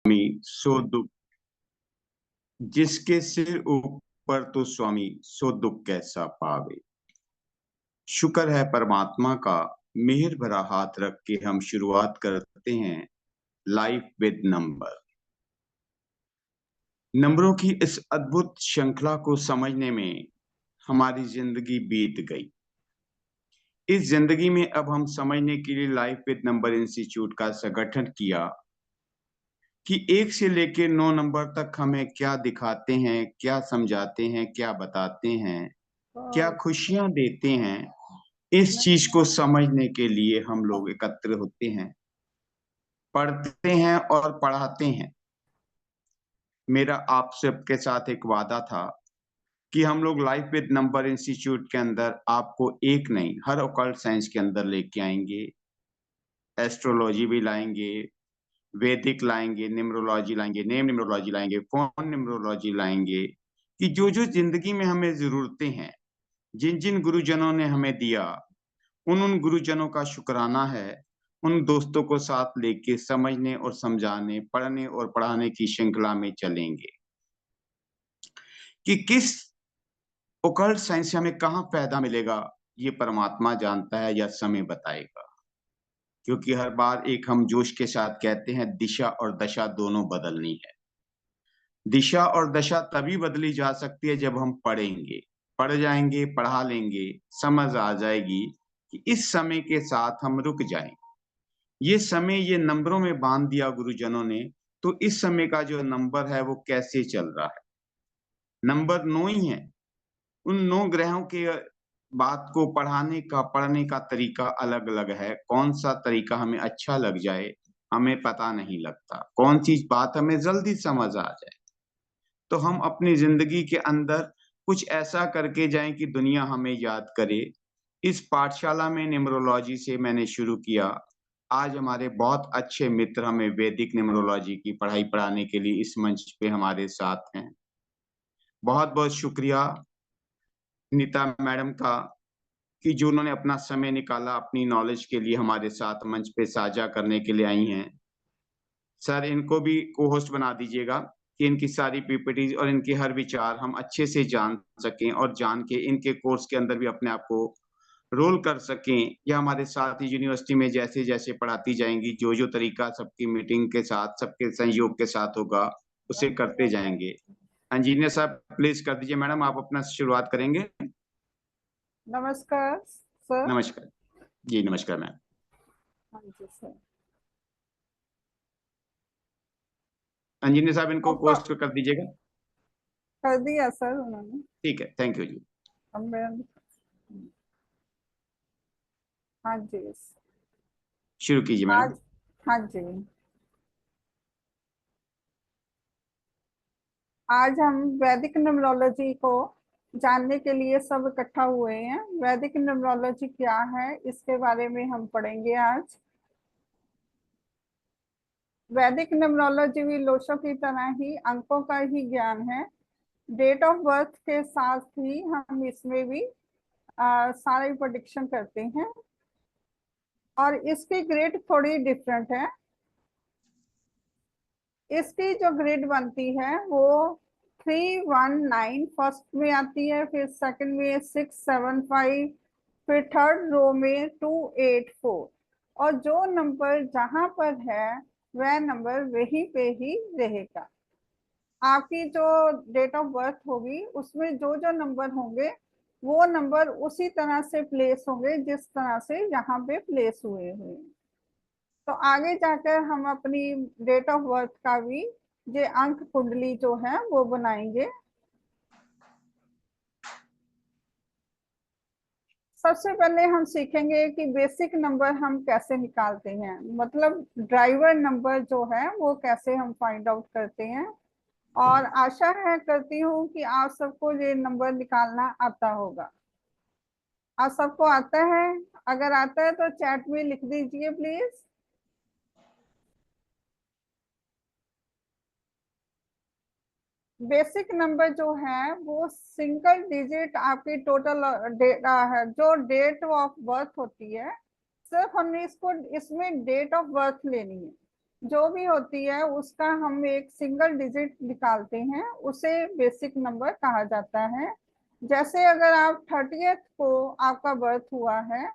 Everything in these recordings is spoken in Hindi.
स्वामी सो दुख, जिसके सिर ऊपर तो स्वामी सो दुख कैसा पावे। शुक्र है परमात्मा का, मेहर भरा हाथ रख के हम शुरुआत करते हैं लाइफ विद नंबर। नंबरों की इस अद्भुत श्रृंखला को समझने में हमारी जिंदगी बीत गई। इस जिंदगी में अब हम समझने के लिए लाइफ विद नंबर इंस्टीट्यूट का संगठन किया कि 1 से लेकर 9 नंबर तक हमें क्या दिखाते हैं, क्या समझाते हैं, क्या बताते हैं, क्या खुशियां देते हैं। इस चीज को समझने के लिए हम लोग एकत्र होते हैं, पढ़ते हैं और पढ़ाते हैं। मेरा आप सबके साथ एक वादा था कि हम लोग लाइफ विद नंबर इंस्टीट्यूट के अंदर आपको एक नहीं, हर ऑकल्ट साइंस के अंदर लेके आएंगे। एस्ट्रोलॉजी भी लाएंगे, वैदिक लाएंगे, न्यूमरोलॉजी लाएंगे, नेम न्यूमरोलॉजी लाएंगे, फोन न्यूमरोलॉजी लाएंगे, कि जो जो जिंदगी में हमें जरूरतें हैं, जिन जिन गुरुजनों ने हमें दिया, उन उन गुरुजनों का शुक्राना है। उन दोस्तों को साथ लेके समझने और समझाने, पढ़ने और पढ़ाने की श्रृंखला में चलेंगे कि किस ओकल्ट साइंस से हमें कहाँ फायदा मिलेगा। ये परमात्मा जानता है या समय बताएगा, क्योंकि हर बार एक हम जोश के साथ कहते हैं दिशा और दशा दोनों बदलनी है। दिशा और दशा तभी बदली जा सकती है जब हम पढ़ेंगे, पढ़ जाएंगे, पढ़ा लेंगे, समझ आ जाएगी कि इस समय के साथ हम रुक जाएं। ये समय ये नंबरों में बांध दिया गुरुजनों ने, तो इस समय का जो नंबर है वो कैसे चल रहा है। नंबर 9 ही है। उन 9 ग्रहों के बात को पढ़ने का तरीका अलग अलग है। कौन सा तरीका हमें अच्छा लग जाए हमें पता नहीं लगता, कौन सी बात हमें जल्दी समझ आ जाए। तो हम अपनी जिंदगी के अंदर कुछ ऐसा करके जाएं कि दुनिया हमें याद करे। इस पाठशाला में न्यूमरोलॉजी से मैंने शुरू किया। आज हमारे बहुत अच्छे मित्र हमें वैदिक न्यूमरोलॉजी की पढ़ाई पढ़ाने के लिए इस मंच पे हमारे साथ हैं। बहुत बहुत शुक्रिया नीता मैडम का कि जो उन्होंने अपना समय निकाला अपनी नॉलेज के लिए हमारे साथ मंच पे साझा करने के लिए आई हैं। सर इनको भी को होस्ट बना दीजिएगा कि इनकी सारी पीपीटीज और इनके हर विचार हम अच्छे से जान सकें और जान के इनके कोर्स के अंदर भी अपने आप को रोल कर सकें, या हमारे साथ ही यूनिवर्सिटी में जैसे जैसे पढ़ाती जाएंगी, जो जो तरीका सबकी मीटिंग के साथ सबके सहयोग के साथ होगा उसे करते जाएंगे। इंजीनियर साहब प्लीज कर दीजिए। मैडम आप अपना शुरुआत करेंगे। नमस्कार सर। नमस्कार जी। नमस्कार मैम। हाँ जी सर। इंजीनियर साहब इनको आपका पोस्ट कर दीजिएगा। कर दिया सर उन्होंने। ठीक है, थैंक यू जी। अब मैं हाँ जी शुरू कीजिए मैडम। आज हाँ जी आज हम वैदिक न्यूमरोलॉजी को जानने के लिए सब इकट्ठा हुए हैं। वैदिक न्यूमरोलॉजी क्या है इसके बारे में हम पढ़ेंगे आज। वैदिक न्यूमरोलॉजी भी लोशो की तरह ही अंकों का ही ज्ञान है। डेट ऑफ बर्थ के साथ ही हम इसमें भी सारे प्रेडिक्शन करते हैं और इसकी ग्रेड थोड़ी डिफरेंट है। इसकी जो ग्रेड बनती है वो 319 फर्स्ट में आती है, फिर सेकंड में 675, फिर थर्ड रो में 284, और जो नंबर जहां पर है वह नंबर वहीं पे ही रहेगा। आपकी जो डेट ऑफ बर्थ होगी उसमें जो जो नंबर होंगे वो नंबर उसी तरह से प्लेस होंगे जिस तरह से यहाँ पे प्लेस हुए हुए। तो आगे जाकर हम अपनी डेट ऑफ बर्थ का भी ये अंक कुंडली जो है वो बनाएंगे। सबसे पहले हम सीखेंगे कि बेसिक नंबर हम कैसे निकालते हैं, मतलब ड्राइवर नंबर जो है वो कैसे हम फाइंड आउट करते हैं। और आशा है करती हूँ कि आप सबको ये नंबर निकालना आता होगा। आप सबको आता है? अगर आता है तो चैट में लिख दीजिए प्लीज। बेसिक नंबर जो है वो सिंगल डिजिट आपकी टोटल डेटा है, जो डेट ऑफ बर्थ होती है। सिर्फ हमने इसको इसमें डेट ऑफ बर्थ लेनी है। जो भी होती है उसका हम एक सिंगल डिजिट निकालते हैं, उसे बेसिक नंबर कहा जाता है। जैसे अगर आप 30th को आपका बर्थ हुआ है,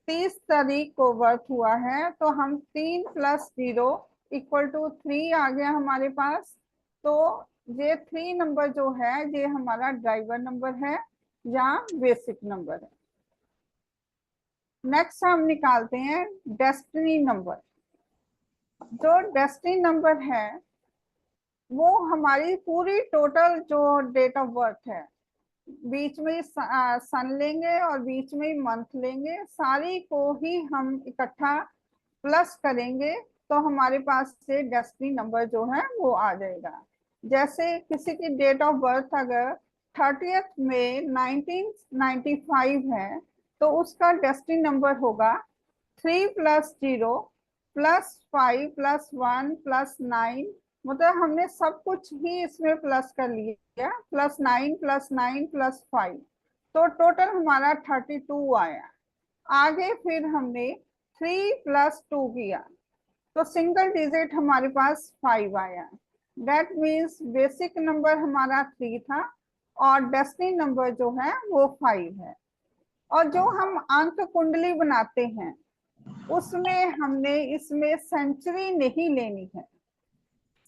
30 तारीख को बर्थ हुआ है, तो हम 3+0=3 आ गया हमारे पास। तो ये 3 नंबर जो है ये हमारा ड्राइवर नंबर है या बेसिक नंबर है। नेक्स्ट हम निकालते हैं डेस्टिनी नंबर। जो डेस्टिनी नंबर है वो हमारी पूरी टोटल जो डेट ऑफ बर्थ है, बीच में सन लेंगे और बीच में मंथ लेंगे, सारी को ही हम इकट्ठा प्लस करेंगे तो हमारे पास से डेस्टिनी नंबर जो है वो आ जाएगा। जैसे किसी की डेट ऑफ बर्थ अगर 30th में 1995 है, तो उसका डेस्टिनी नंबर होगा 3+0+5+1+9। मतलब हमने सब कुछ ही इसमें प्लस कर लिया, +9+9+5, तो टोटल हमारा 32 आया। आगे फिर हमने 3+2 किया तो सिंगल डिजिट हमारे पास 5 आया। दैट मीन्स बेसिक नंबर हमारा 3 था और डेस्टिनी नंबर जो है वो 5 है। और जो हम अंक कुंडली बनाते हैं उसमें हमने इसमें सेंचुरी नहीं लेनी है,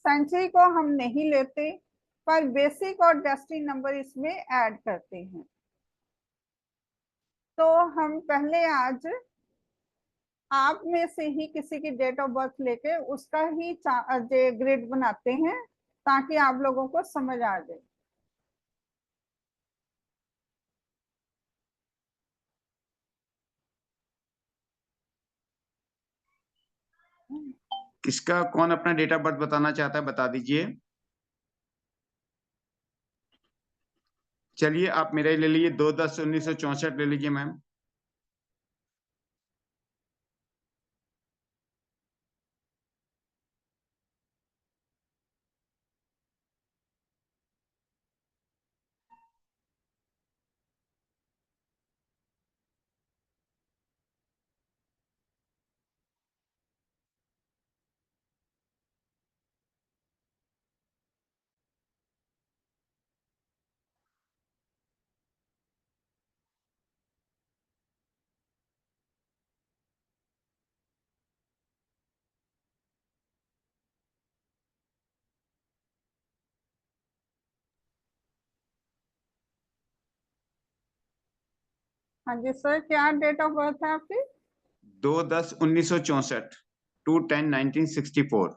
सेंचुरी को हम नहीं लेते, पर बेसिक और डेस्टिनी नंबर इसमें ऐड करते हैं। तो हम पहले आज आप में से ही किसी की डेट ऑफ बर्थ लेके उसका ही ग्रिड बनाते हैं ताकि आप लोगों को समझ आ जाए। किसका कौन अपना डेट ऑफ बर्थ बताना चाहता है, बता दीजिए। चलिए आप मेरा ही ले लीजिए, 2/10/1964 ले लीजिए मैम। हाँ जी सर, क्या डेट ऑफ बर्थ है आपकी? 2/10/1964, 2/10/1964।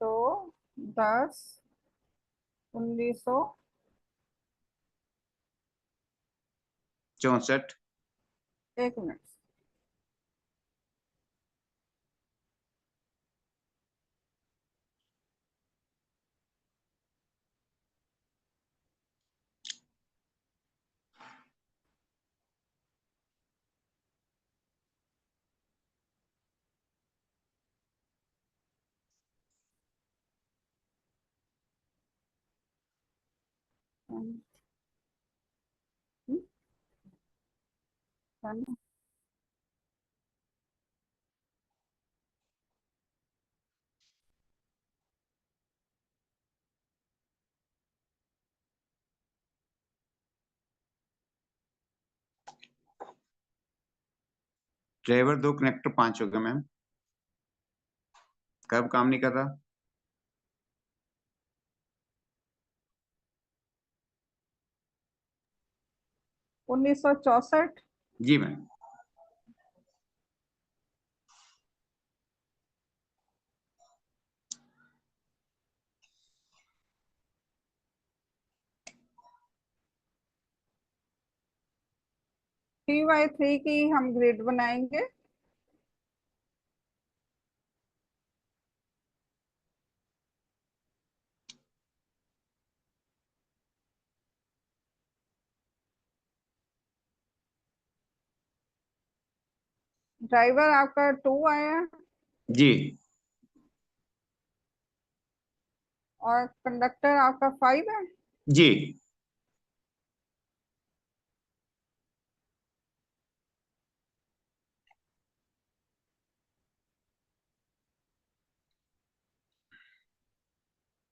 2/10/1964। 1 मिनट। ड्राइवर 2, कनेक्टर 5 हो गया मैम। कब काम नहीं कर रहा? 1964। जी मैम। थ्री बाई थ्री की हम ग्रिड बनाएंगे। ड्राइवर आपका 2 आया जी। और कंडक्टर आपका 5 है। जी।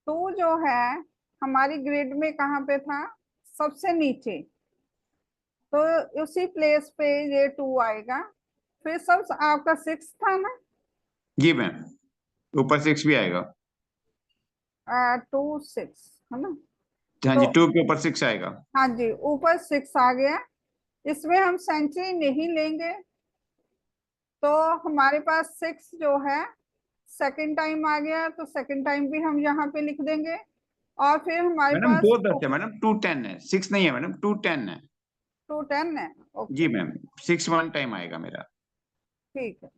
टू जो है हमारी ग्रिड में कहाँ पे था, सबसे नीचे, तो उसी प्लेस पे ये टू आएगा। फिर सब आपका सिक्स था ना, जी मैम, ऊपर 6 भी आएगा। 2 6 है ना। हाँ तो जी, 2 के ऊपर 6 आएगा। हाँ जी, ऊपर 6 आ गया। इसमें हम सेंचुरी नहीं लेंगे, तो हमारे पास 6 जो है सेकंड टाइम आ गया, तो सेकंड टाइम भी हम यहाँ पे लिख देंगे। और फिर हमारे मैडम पास 2 10 है मैडम, 2 10 है, 6 नहीं है मैडम, 2 10 है। 2 10 है। जी ओके, मैम, 6 1 टाइम आएगा मेरा। ठीक है।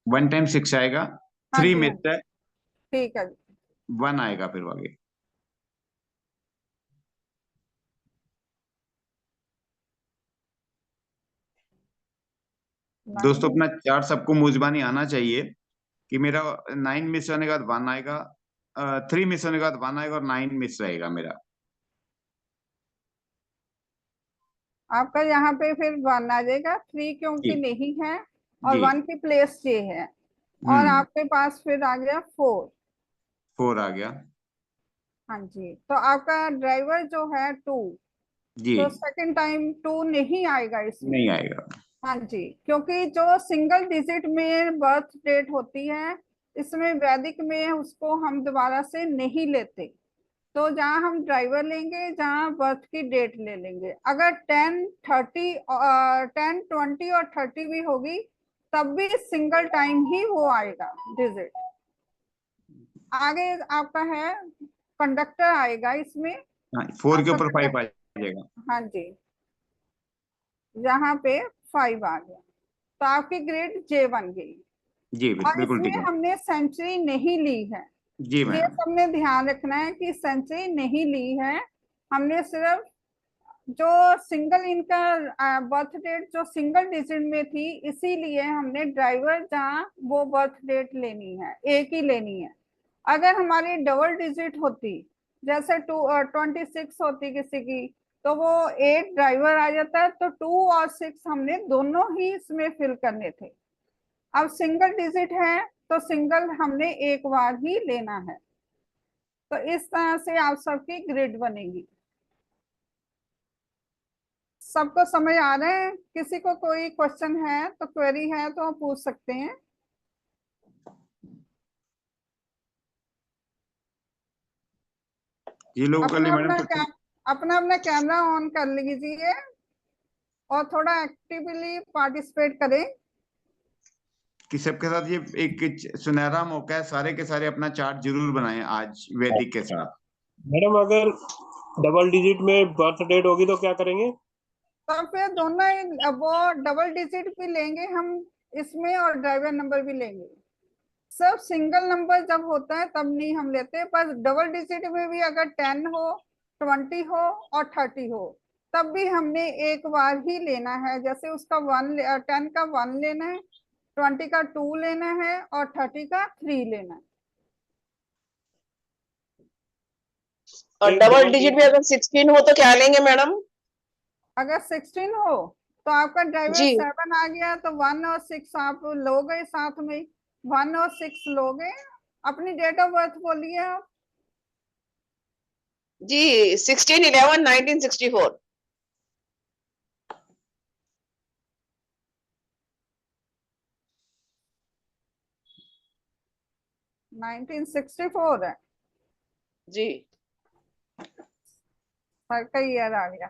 1 टाइम 6 आएगा, हाँ 3 जी, हाँ मिस जी, है, ठीक है जी। 1 आएगा फिर आगे। दोस्तों 9। अपना चार्ट सबको मुजबानी आना चाहिए कि मेरा 9 मिस होने के बाद 1 आएगा, 3 मिस होने के बाद 1 आएगा और 9 मिस रहेगा मेरा। आपका यहाँ पे फिर 1 आ जाएगा, 3 जी क्योंकि नहीं है और जी। 1 की प्लेस ये है। और आपके पास फिर आ गया 4। 4 आ गया। हाँ जी, तो आपका ड्राइवर जो है 2, जी, तो सेकंड टाइम 2 नहीं आएगा इसमें। नहीं आएगा। हाँ जी, क्योंकि जो सिंगल डिजिट में बर्थ डेट होती है, इसमें वैदिक में उसको हम दोबारा से नहीं लेते। तो जहाँ हम ड्राइवर लेंगे, जहाँ बर्थ की डेट ले लेंगे। अगर 10 30 10 20 और 30 भी होगी, तब भी सिंगल टाइम ही वो आएगा डिजिट। आगे आपका है कंडक्टर आएगा इसमें। हाँ, 4 के आपका ऊपर 5 आ कंडक्टर, जाएगा। हाँ जी, यहाँ पे 5 आ गया, तो आपकी ग्रेड जे बन गई। जी और बिल्कुल इसमें ठीक है। हमने सेंचुरी नहीं ली है, जी ये मैम। सबने ध्यान रखना है कि सेंचुरी नहीं ली है। हमने सिर्फ जो सिंगल इनका बर्थ डेट जो सिंगल डिजिट में थी, इसीलिए हमने ड्राइवर जहाँ वो बर्थ डेट लेनी है, एक ही लेनी है। अगर हमारी डबल डिजिट होती, जैसे 26 होती किसी की, तो वो 8 ड्राइवर आ जाता है, तो 2 और 6 हमने दोनों ही इसमें फिल करने थे। अब सिंगल डिजिट है, तो सिंगल हमने एक बार ही लेना है। तो इस तरह से आप सबकी ग्रिड बनेगी। सबको समझ आ रहे हैं? किसी को कोई क्वेश्चन है तो, क्वेरी है तो आप पूछ सकते हैं। ये लोगों के लिए अपना मैडम अपना कुछ अपना अपना कैमरा ऑन कर लीजिए और थोड़ा एक्टिवली पार्टिसिपेट करें। कि सबके साथ ये एक सुनहरा मौका है, सारे के सारे अपना चार्ट जरूर बनाएं आज वैदिक के साथ। मैडम अगर डबल डिजिट में बर्थ डेट होगी तो क्या करेंगे? तो फिर दोनों ही वो डबल डिजिट भी लेंगे हम इसमें, और ड्राइवर नंबर भी लेंगे। सब सिंगल नंबर जब होता है तब नहीं हम लेते, पर डबल डिजिट में भी अगर 10 हो, 20 हो और 30 हो, तब भी हमने एक बार ही लेना है। जैसे उसका 10 का 1 लेना है, 20 का 2 लेना है और 30 का 3 लेना है। और एक डबल डबल डिजिट में डिजिट। अगर 16 हो तो क्या लेंगे मैडम? अगर 16 हो तो आपका ड्राइवर जी 7 आ गया, तो 1 और 6 आप लोगे साथ में, 1 और 6 लोगे। अपनी डेट ऑफ बर्थ बोलिए आप। जी 16/11/1964। 1964 है, जी सर का ईयर आ गया।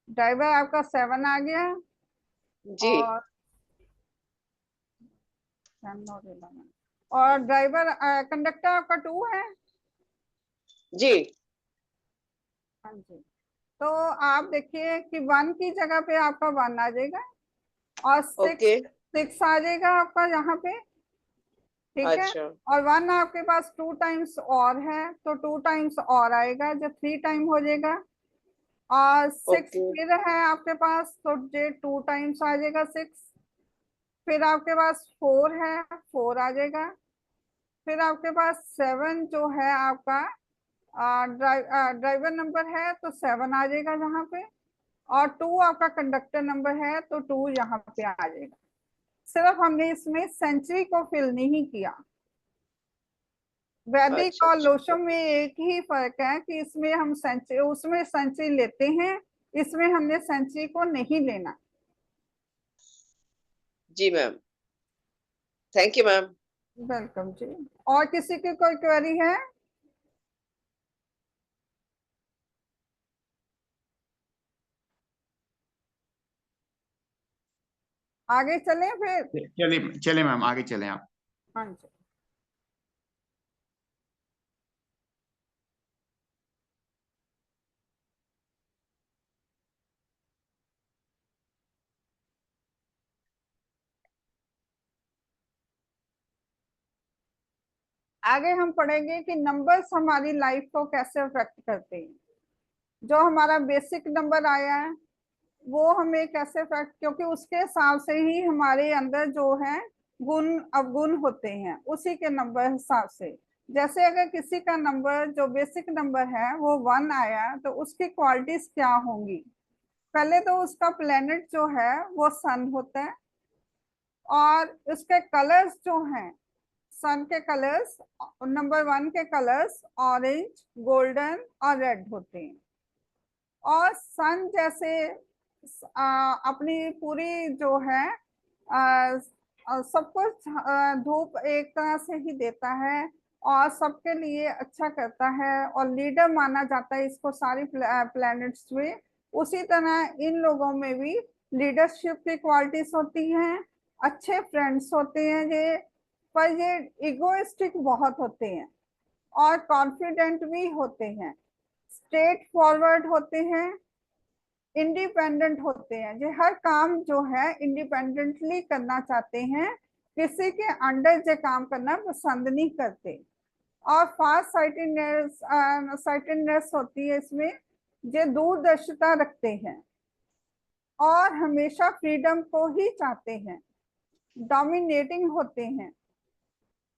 ड्राइवर आपका 7 आ गया, जी और 10 और 11, और ड्राइवर कंडक्टर आपका 2 है। जी हाँ जी, तो आप देखिए कि 1 की जगह पे आपका 1 आ जाएगा, और 6 ओके 6 आ जाएगा आपका यहाँ पे, ठीक है। अच्छा और 1 आपके पास 2 टाइम्स और है, तो 2 टाइम्स और आएगा, जो 3 टाइम हो जाएगा। और 6 ओके फिर है आपके पास, तो ये 2 टाइम्स आ जाएगा 6। फिर आपके पास 4 है, 4 आ जाएगा। फिर आपके पास 7 जो है आपका ड्राइवर नंबर है तो 7 आ जाएगा यहाँ पे, और 2 आपका कंडक्टर नंबर है तो 2 यहाँ पे आ जाएगा। सिर्फ हमने इसमें सेंचुरी को फिल नहीं किया। वैदिक अच्छा और अच्छा लोशो में एक ही फर्क है कि इसमें हम सेंचुरी, उसमें सेंचुरी लेते हैं, इसमें हमने सेंचुरी को नहीं लेना। जी ma'am, thank you ma'am. Welcome जी। और किसी की कोई क्वेरी है? आगे चलें फिर? चलिए चले मैम, आगे चले आप। हाँ जी। आगे हम पढ़ेंगे कि नंबर्स हमारी लाइफ को कैसे अफेक्ट करते हैं। जो हमारा बेसिक नंबर आया है वो हमें कैसे अफेक्ट, क्योंकि उसके हिसाब से ही हमारे अंदर जो है गुण अवगुण होते हैं, उसी के नंबर हिसाब से। जैसे अगर किसी का नंबर जो बेसिक नंबर है वो 1 आया तो उसकी क्वालिटीज क्या होंगी? पहले तो उसका प्लेनेट जो है वो सन होता है, और उसके कलर्स जो हैं, सन के कलर्स, नंबर 1 के कलर्स ऑरेंज, गोल्डन और रेड होते हैं। और सन जैसे अपनी पूरी जो है सब कुछ धूप एक तरह से ही देता है और सबके लिए अच्छा करता है और लीडर माना जाता है इसको सारी प्लैनेट्स में। उसी तरह इन लोगों में भी लीडरशिप की क्वालिटीज होती हैं, अच्छे फ्रेंड्स होते हैं ये, पर ये इगोइस्टिक बहुत होते हैं और कॉन्फिडेंट भी होते हैं, स्ट्रेट फॉरवर्ड होते हैं, इंडिपेंडेंट होते हैं। जो हर काम जो है इंडिपेंडेंटली करना चाहते हैं, किसी के अंडर जो काम करना पसंद नहीं करते। और फास्ट साइटेडनेस होती है इसमें, जो दूरदर्शिता रखते हैं और हमेशा फ्रीडम को ही चाहते हैं, डोमिनेटिंग होते हैं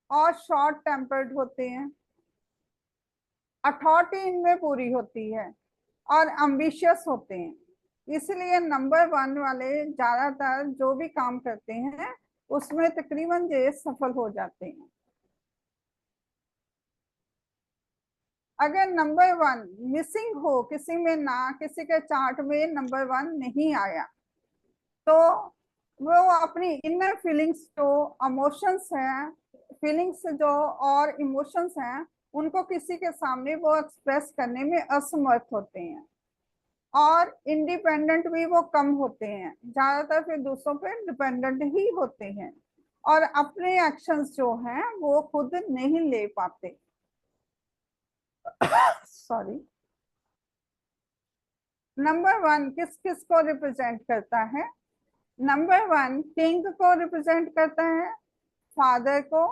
और शॉर्ट टेम्पर्ड होते हैं। अथॉरिटी इनमें पूरी होती है और एम्बिशियस होते हैं। इसलिए नंबर 1 वाले ज्यादातर जो भी काम करते हैं उसमें तकरीबन ये सफल हो जाते हैं। अगर नंबर 1 मिसिंग हो किसी में, ना किसी के चार्ट में नंबर 1 नहीं आया, तो वो अपनी इनर फीलिंग्स जो इमोशंस हैं, फीलिंग्स जो और इमोशंस हैं, उनको किसी के सामने वो एक्सप्रेस करने में असमर्थ होते हैं और इंडिपेंडेंट भी वो कम होते हैं, ज्यादातर फिर दूसरों पे डिपेंडेंट ही होते हैं और अपने एक्शंस जो हैं वो खुद नहीं ले पाते। सॉरी। नंबर 1 किस किस को रिप्रेजेंट करता है? नंबर 1 किंग को रिप्रेजेंट करता है, फादर को,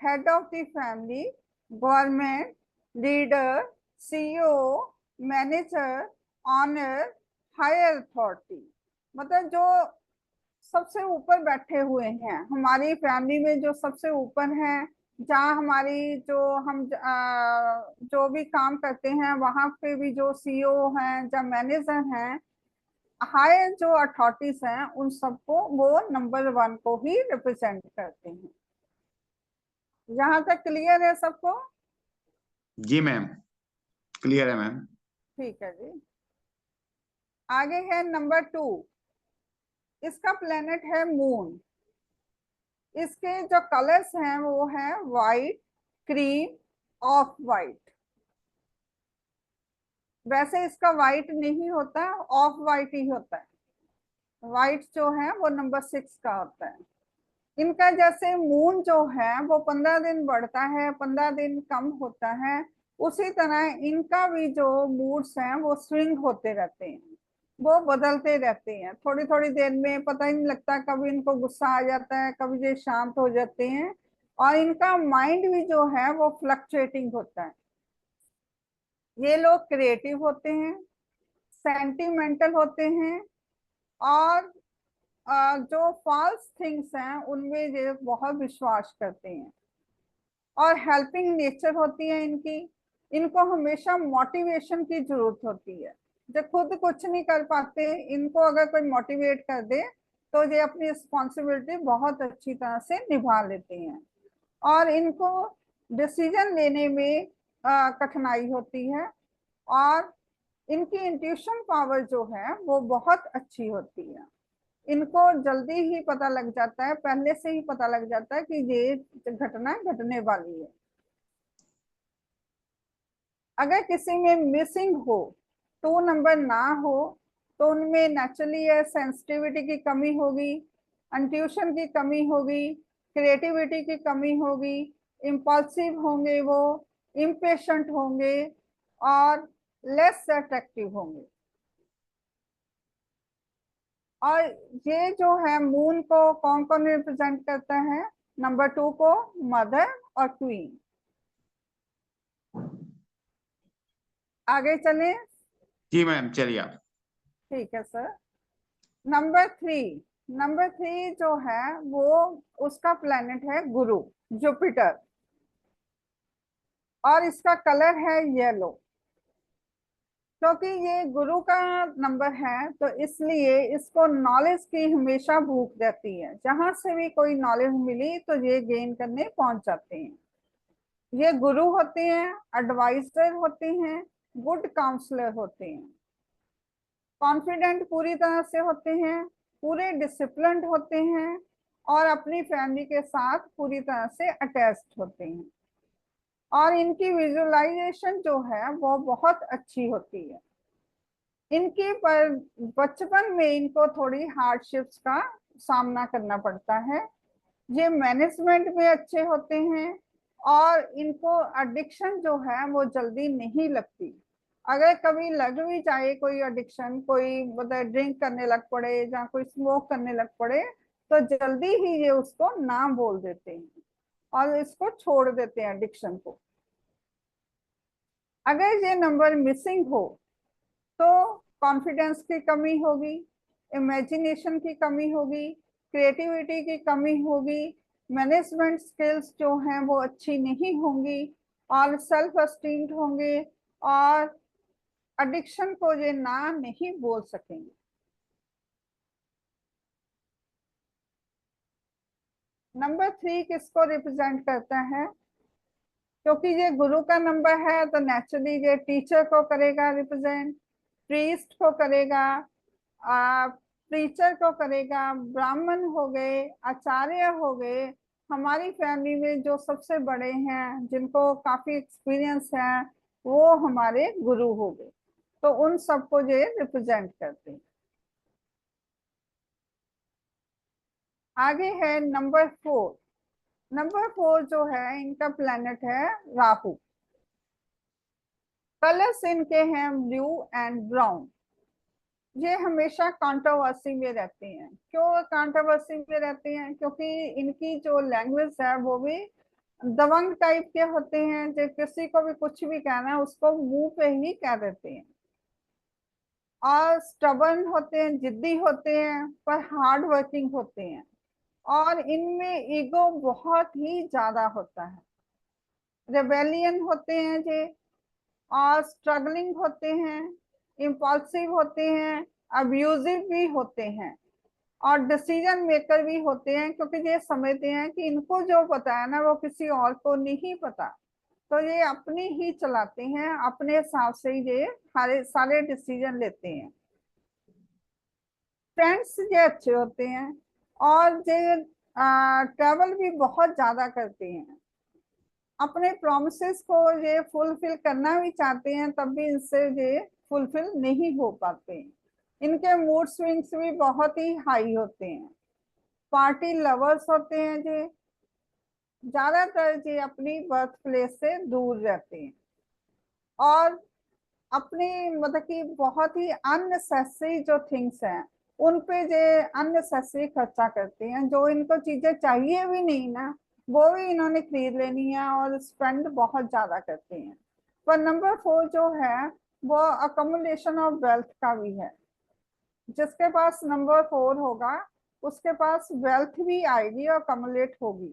head of the family, government, leader, CEO, manager, owner, higher authority. मतलब जो सबसे ऊपर बैठे हुए हैं हमारी फैमिली में, जो सबसे ऊपर हैं, जहाँ हमारी जो हम जो भी काम करते हैं वहां पे भी जो सीईओ हैं, जब मैनेजर हैं, हायर जो अथॉरिटीज हैं, उन सबको वो नंबर 1 को ही रिप्रेजेंट करते हैं। यहाँ तक क्लियर है सबको? जी मैम, क्लियर है मैम। ठीक है जी। आगे है नंबर 2, इसका प्लेनेट है मून। इसके जो कलर्स हैं वो है वाइट, क्रीम, ऑफ वाइट। वैसे इसका वाइट नहीं होता, ऑफ वाइट ही होता है। वाइट जो है वो नंबर 6 का होता है। इनका जैसे मून जो है वो 15 दिन बढ़ता है, 15 दिन कम होता है, उसी तरह इनका भी जो मूड्स हैं वो स्विंग होते रहते हैं, वो बदलते रहते हैं। थोड़ी थोड़ी देर में पता ही नहीं लगता, कभी इनको गुस्सा आ जाता है, कभी ये शांत हो जाते हैं। और इनका माइंड भी जो है वो फ्लक्चुएटिंग होता है। ये लोग क्रिएटिव होते हैं, सेंटिमेंटल होते हैं और जो फॉल्स थिंग्स हैं उनमें ये बहुत विश्वास करते हैं और हेल्पिंग नेचर होती है इनकी। इनको हमेशा मोटिवेशन की जरूरत होती है। जब खुद कुछ नहीं कर पाते, इनको अगर कोई मोटिवेट कर दे तो ये अपनी रिस्पॉन्सिबिलिटी बहुत अच्छी तरह से निभा लेते हैं। और इनको डिसीजन लेने में कठिनाई होती है और इनकी इंट्यूशन पावर जो है वो बहुत अच्छी होती है। इनको जल्दी ही पता लग जाता है, पहले से ही पता लग जाता है कि ये घटना घटने वाली है। अगर किसी में मिसिंग हो, 2 नंबर ना हो, तो उनमें नेचुरली है सेंसिटिविटी की कमी होगी, इंट्यूशन की कमी होगी, क्रिएटिविटी की कमी होगी, इम्पल्सिव होंगे, वो इम्पेशेंट होंगे और लेस अट्रैक्टिव होंगे। और ये जो है मून को कौन कौन रिप्रेजेंट करता है? नंबर 2 को मदर और क्वीन। आगे चलें। जी मैम, चलिए आप। ठीक है सर। नंबर 3 जो है वो उसका प्लेनेट है गुरु, जुपिटर, और इसका कलर है येलो। क्योंकि ये गुरु का नंबर है तो इसलिए इसको नॉलेज की हमेशा भूख रहती है। जहां से भी कोई नॉलेज मिली तो ये गेन करने पहुंच जाते हैं। ये गुरु होते हैं, एडवाइजर होते हैं, गुड काउंसलर होते हैं, कॉन्फिडेंट पूरी तरह से होते हैं, पूरे डिसिप्लिन्ड होते हैं और अपनी फैमिली के साथ पूरी तरह से अटैच्ड होते हैं। और इनकी विजुअलाइजेशन जो है वो बहुत अच्छी होती है। इनकी पर बचपन में इनको थोड़ी हार्डशिप्स का सामना करना पड़ता है। ये मैनेजमेंट में अच्छे होते हैं और इनको एडिक्शन जो है वो जल्दी नहीं लगती। अगर कभी लग भी जाए कोई एडिक्शन, कोई मतलब ड्रिंक करने लग पड़े या कोई स्मोक करने लग पड़े, तो जल्दी ही ये उसको ना बोल देते हैं और इसको छोड़ देते हैं एडिक्शन को। अगर ये नंबर मिसिंग हो तो कॉन्फिडेंस की कमी होगी, इमेजिनेशन की कमी होगी, क्रिएटिविटी की कमी होगी, मैनेजमेंट स्किल्स जो हैं वो अच्छी नहीं होंगी और सेल्फ एस्टीम्ड होंगे और एडिक्शन को ये ना नहीं बोल सकेंगे। नंबर 3 किसको रिप्रेजेंट करता है? क्योंकि ये गुरु का नंबर है तो नेचुरली ये टीचर को करेगा रिप्रेजेंट, प्रीस्ट को करेगा, प्रीचर को करेगा, ब्राह्मण हो गए, आचार्य हो गए। हमारी फैमिली में जो सबसे बड़े हैं, जिनको काफी एक्सपीरियंस है, वो हमारे गुरु हो गए। तो उन सबको ये रिप्रेजेंट करते हैं। आगे है नंबर 4। नंबर 4 जो है इनका प्लेनेट है राहु। कलर्स इनके हैं ब्लू एंड ब्राउन। ये हमेशा कंट्रोवर्सी में रहते हैं। क्यों कंट्रोवर्सी में रहते हैं? क्योंकि इनकी जो लैंग्वेज है वो भी दबंग टाइप के होते हैं। जो किसी को भी कुछ भी कहना है उसको मुंह पे ही कह देते हैं और स्टबर्न होते हैं, जिद्दी होते हैं, पर हार्ड वर्किंग होते हैं और इनमें ईगो बहुत ही ज्यादा होता है। रेबेलियन होते हैं ये और स्ट्रगलिंग होते हैं, इम्पल्सिव होते हैं, अब्यूजिव भी होते हैं और डिसीजन मेकर भी होते हैं। क्योंकि ये समझते हैं कि इनको जो पता है ना वो किसी और को नहीं पता, तो ये अपनी ही चलाते हैं, अपने हिसाब से ये सारे डिसीजन लेते हैं। फ्रेंड्स ये अच्छे होते हैं और ये ट्रैवल भी बहुत ज्यादा करते हैं। अपने प्रॉमिसेस को ये फुलफिल करना भी चाहते हैं, तब भी इनसे ये फुलफिल नहीं हो पाते हैं। इनके मूड स्विंग्स भी बहुत ही हाई होते हैं। पार्टी लवर्स होते हैं ये, ज्यादातर ये अपनी बर्थ प्लेस से दूर रहते हैं और अपनी मतलब कि बहुत ही अननेसेसरी जो थिंग्स हैं उन पे ये अननेसेसरी खर्चा करते हैं। जो इनको चीजें चाहिए भी नहीं ना, वो भी इन्होंने खरीद लेनी है और स्पेंड बहुत ज्यादा करते हैं। पर नंबर 4 जो है वो अकोमोडेशन ऑफ वेल्थ का भी है। जिसके पास नंबर 4 होगा उसके पास वेल्थ भी आएगी और कमुलेट होगी।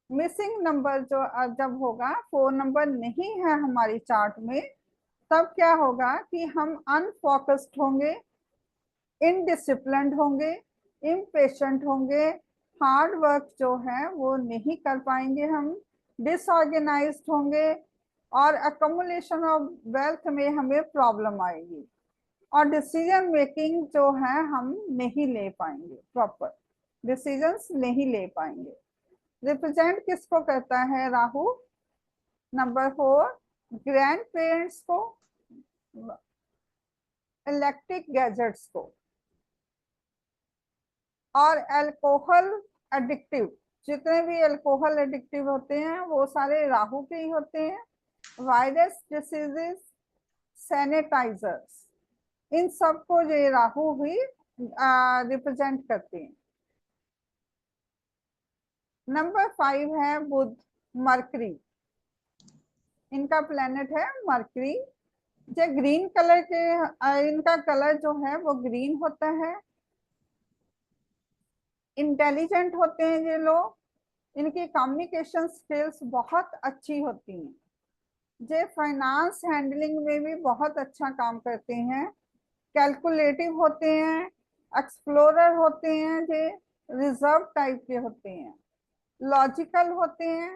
मिसिंग नंबर जो जब होगा, 4 नंबर नहीं है हमारी चार्ट में, तब क्या होगा कि हम अनफोकस्ड होंगे, इनडिसिप्लिन्ड होंगे, इम्पेशेंट होंगे, हार्ड वर्क जो है वो नहीं कर पाएंगे, हम डिसऑर्गेनाइज्ड होंगे और अकोमुलेशन ऑफ वेल्थ में हमें प्रॉब्लम आएगी और डिसीजन मेकिंग जो है हम नहीं ले पाएंगे, प्रॉपर डिसीजंस नहीं ले पाएंगे। रिप्रेजेंट किसको करता है राहु? नंबर 4 ग्रैंड पेरेंट्स को, इलेक्ट्रिक गैजेट्स को और अल्कोहल एडिक्टिव, जितने भी अल्कोहल एडिक्टिव होते हैं वो सारे राहु के ही होते हैं। वायरस डिसीजेस, सैनिटाइजर्स, इन सबको ये राहु ही रिप्रेजेंट करते हैं। नंबर 5 है बुध, मरकरी, इनका प्लेनेट है मरकरी। जो ग्रीन कलर के, इनका कलर जो है वो ग्रीन होता है। इंटेलिजेंट होते हैं ये लोग, इनकी कम्युनिकेशन स्किल्स बहुत अच्छी होती हैं। ये फाइनेंस हैंडलिंग में भी बहुत अच्छा काम करते हैं। कैलकुलेटिव होते हैं, एक्सप्लोरर होते हैं, ये रिजर्व टाइप के होते हैं, लॉजिकल होते हैं,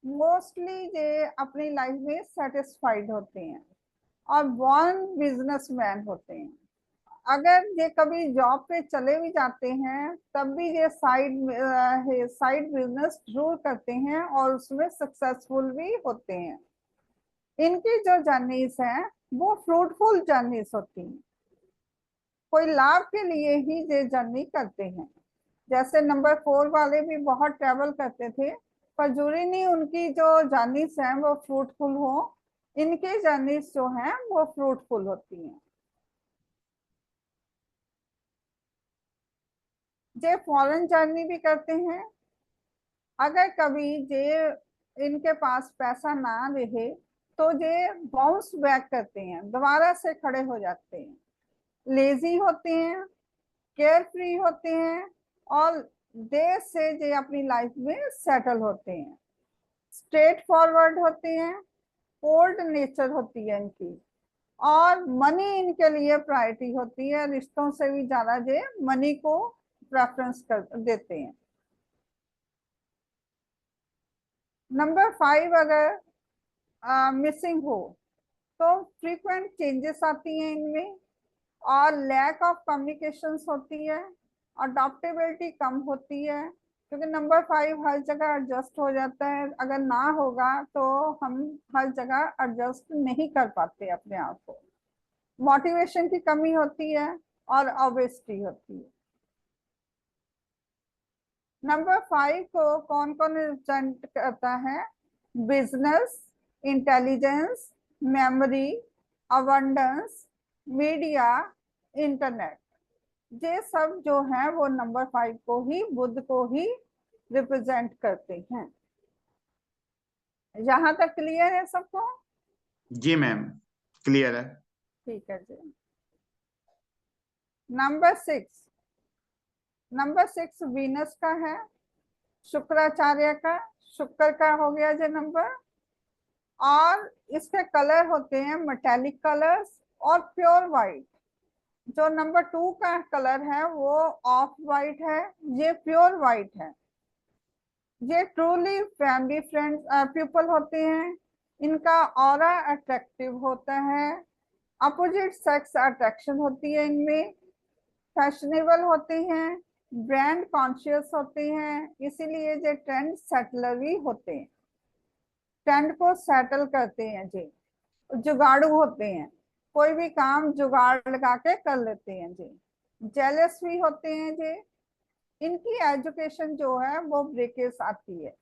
मोस्टली ये अपनी लाइफ में सेटिस्फाइड होते हैं और बॉर्न बिजनेसमैन होते हैं। अगर ये कभी जॉब पे चले भी जाते हैं तब भी ये साइड बिजनेस जरूर करते हैं और उसमें सक्सेसफुल भी होते हैं। इनकी जो जर्नीज है वो फ्रूटफुल जर्नीज होती हैं, कोई लाभ के लिए ही ये जर्नी करते हैं। जैसे नंबर 4 वाले भी बहुत ट्रेवल करते थे, पर जरूरी नहीं उनकी जो जर्नीज हैं वो फ्रूटफुल हो, इनकी जर्नीज जो हैं वो फ्रूटफुल होती हैं। ये फॉरेन जर्नी भी करते हैं। अगर कभी ये इनके पास पैसा ना रहे तो ये बाउंस बैक करते हैं, दोबारा से खड़े हो जाते हैं। लेजी होते हैं, केयर फ्री होते हैं और देर से ये अपनी लाइफ में सेटल होते हैं। स्ट्रेट फॉरवर्ड होते हैं, कोल्ड नेचर होती है इनकी और मनी इनके लिए प्रायोरिटी होती है। रिश्तों से भी ज्यादा ये मनी को प्रेफरेंस कर देते हैं। नंबर 5 अगर मिसिंग हो तो फ्रीक्वेंट चेंजेस आती हैं इनमें और लैक ऑफ कम्युनिकेशंस होती है, अडॉप्टेबिलिटी कम होती है, क्योंकि नंबर 5 हर जगह एडजस्ट हो जाता है। अगर ना होगा तो हम हर जगह एडजस्ट नहीं कर पाते अपने आप को। मोटिवेशन की कमी होती है और ओबेसिटी होती है। नंबर 5 को कौन कौन रिप्रेजेंट करता है? Business, intelligence, memory, abundance, media, internet, ये सब जो है वो नंबर 5 को ही, बुध को ही रिप्रेजेंट करते हैं। यहाँ तक क्लियर है सबको? जी मैम, क्लियर है। ठीक है जी। नंबर 6 वीनस का है, शुक्राचार्य का, शुक्र का हो गया जो नंबर। और इसके कलर होते हैं मेटेलिक कलर्स और प्योर वाइट। जो नंबर 2 का कलर है वो ऑफ वाइट है, ये प्योर वाइट है। ये ट्रूली फैमिली फ्रेंड्स पीपल होते हैं। इनका ऑरा अट्रैक्टिव होता है, अपोजिट सेक्स अट्रैक्शन होती है इनमें, फैशनेबल होते हैं, ब्रांड कॉन्शियस होते हैं, इसीलिए ये ट्रेंड सेटलर भी होते हैं, ट्रेंड को सेटल करते हैं। जी जुगाड़ू होते हैं, कोई भी काम जुगाड़ लगा के कर लेते हैं। जी जेलस भी होते हैं। जी इनकी एजुकेशन जो है वो ब्रेकेज आती है,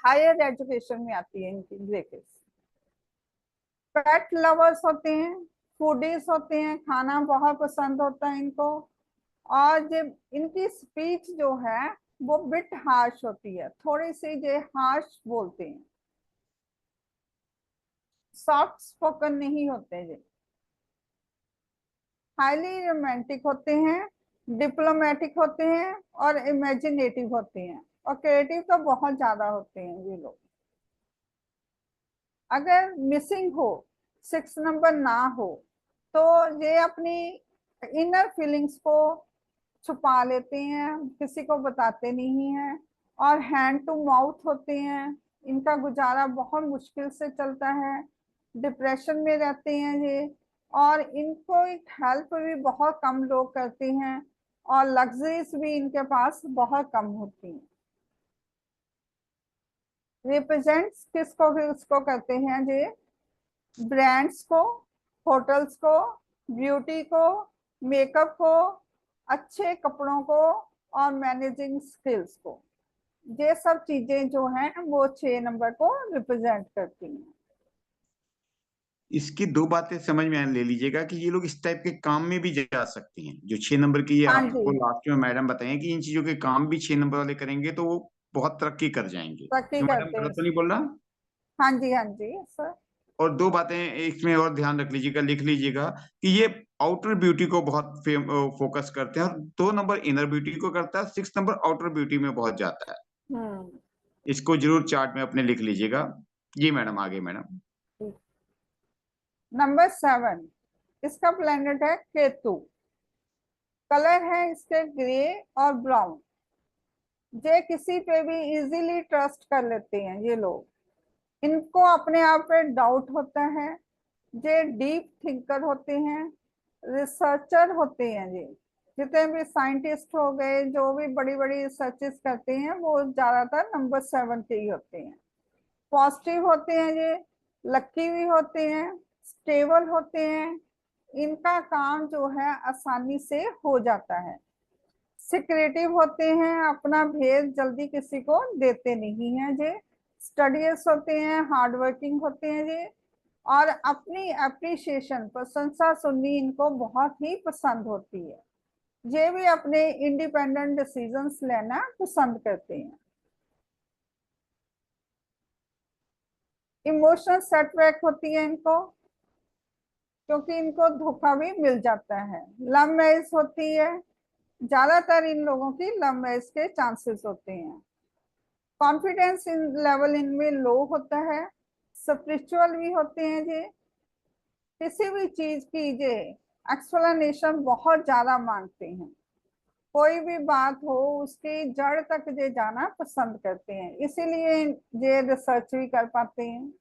हायर एजुकेशन में आती है इनकी ब्रेकेज। पेट लवर्स होते हैं, फूडीज होते हैं, खाना बहुत पसंद होता है इनको। और जब इनकी स्पीच जो है वो बिट हार्श होती है, थोड़ी सी ये हार्श बोलते हैं, सॉफ्ट स्पोकन नहीं होते। हाईली रोमांटिक होते हैं, डिप्लोमेटिक होते हैं और इमेजिनेटिव होते हैं, और क्रिएटिव तो बहुत ज्यादा होते हैं ये लोग। अगर मिसिंग हो, 6 नंबर ना हो, तो ये अपनी इनर फीलिंग्स को छुपा लेते हैं, किसी को बताते नहीं हैं, और हैंड टू माउथ होते हैं। इनका गुजारा बहुत मुश्किल से चलता है, डिप्रेशन में रहते हैं ये, और इनको हेल्प भी बहुत कम लोग करते हैं, और लग्जरीज भी इनके पास बहुत कम होती हैं। रिप्रेजेंट्स किसको करते हैं ये? ब्रांड्स को, होटल्स को, ब्यूटी को, मेकअप को, अच्छे कपड़ों को, और मैनेजिंग स्किल्स को। ये सब चीजें जो हैं वो 6 नंबर को रिप्रेजेंट करती हैं। इसकी दो बातें समझ में ले लीजिएगा कि ये लोग इस टाइप के काम में भी जा सकते हैं। जो 6 नंबर की ये हाँ आपको जी, लास्ट में मैडम बताएं कि इन चीजों के काम भी 6 नंबर वाले करेंगे तो वो बहुत तरक्की कर जाएंगे। तरक्की क्यों मैडम, करते हैं। गलत तो नहीं बोल रहा? हाँ जी, हाँ जी सर। और दो बातें इसमें और ध्यान रख लीजिएगा, लिख लीजिएगा कि ये आउटर ब्यूटी को बहुत फोकस करते हैं, और 2 नंबर इनर ब्यूटी को करता है, 6 नंबर आउटर ब्यूटी में बहुत जाता है। हम्म। इसको जरूर चार्ट में अपने लिख लीजिएगा। जी मैडम, आगे मैडम। नंबर 7, इसका प्लेनेट है केतु। कलर है इसके ग्रे और ब्राउन। ये किसी पे भी इजीली ट्रस्ट कर लेते हैं ये लोग। इनको अपने आप पे डाउट होता है। ये डीप थिंकर होते हैं, रिसर्चर होते हैं। ये जितने भी साइंटिस्ट हो गए, जो भी बड़ी बड़ी रिसर्चेस करते हैं, वो ज्यादातर नंबर 7 के ही होते हैं। पॉजिटिव होते हैं ये, लकी भी होते हैं, स्टेबल होते हैं। इनका काम जो है आसानी से हो जाता है। सिक्रेटिव होते हैं, अपना भेद जल्दी किसी को देते नहीं हैं ये। स्टडीज होते हैं, हार्ड वर्किंग होते हैं ये, और अपनी अप्रिसिएशन, प्रशंसा सुननी इनको बहुत ही पसंद होती है। ये भी अपने इंडिपेंडेंट डिसीजंस लेना पसंद करते हैं। इमोशनल सेटबैक होती है इनको, क्योंकि इनको धोखा भी मिल जाता है। लव मैरिज होती है, ज्यादातर इन लोगों की लव मैरिज के चांसेस होते हैं। कॉन्फिडेंस इन लेवल इनमें लो होता है। स्पिरिचुअल भी होते हैं ये। किसी भी चीज की ये एक्सप्लेनेशन बहुत ज्यादा मांगते हैं। कोई भी बात हो उसकी जड़ तक ये जाना पसंद करते हैं, इसीलिए ये रिसर्च भी कर पाते हैं।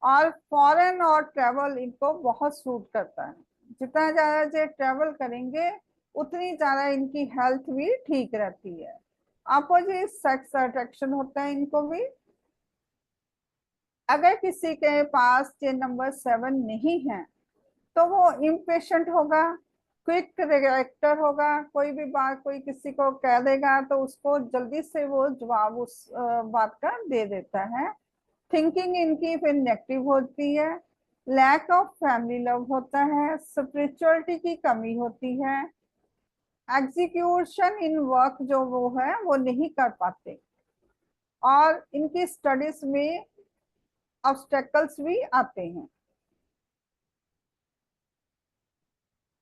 और फॉरेन और ट्रेवल इनको बहुत सूट करता है। जितना ज्यादा ये ट्रेवल करेंगे, उतनी ज्यादा इनकी हेल्थ भी ठीक रहती है। अपोजिट सेक्स अट्रैक्शन होता है इनको भी। अगर किसी के पास ये नंबर 7 नहीं है, तो वो इम्पेशेंट होगा, क्विक रिएक्टर होगा। कोई भी बात कोई किसी को कह देगा तो उसको जल्दी से वो जवाब उस बात का दे देता है। थिंकिंग इनकी फिर नेगेटिव होती है। लैक ऑफ फैमिली लव होता है। स्पिरिचुअलिटी की कमी होती है। एग्जीक्यूशन इन वर्क जो वो है वो नहीं कर पाते, और इनकी स्टडीज में ऑब्स्टेकल्स भी आते हैं।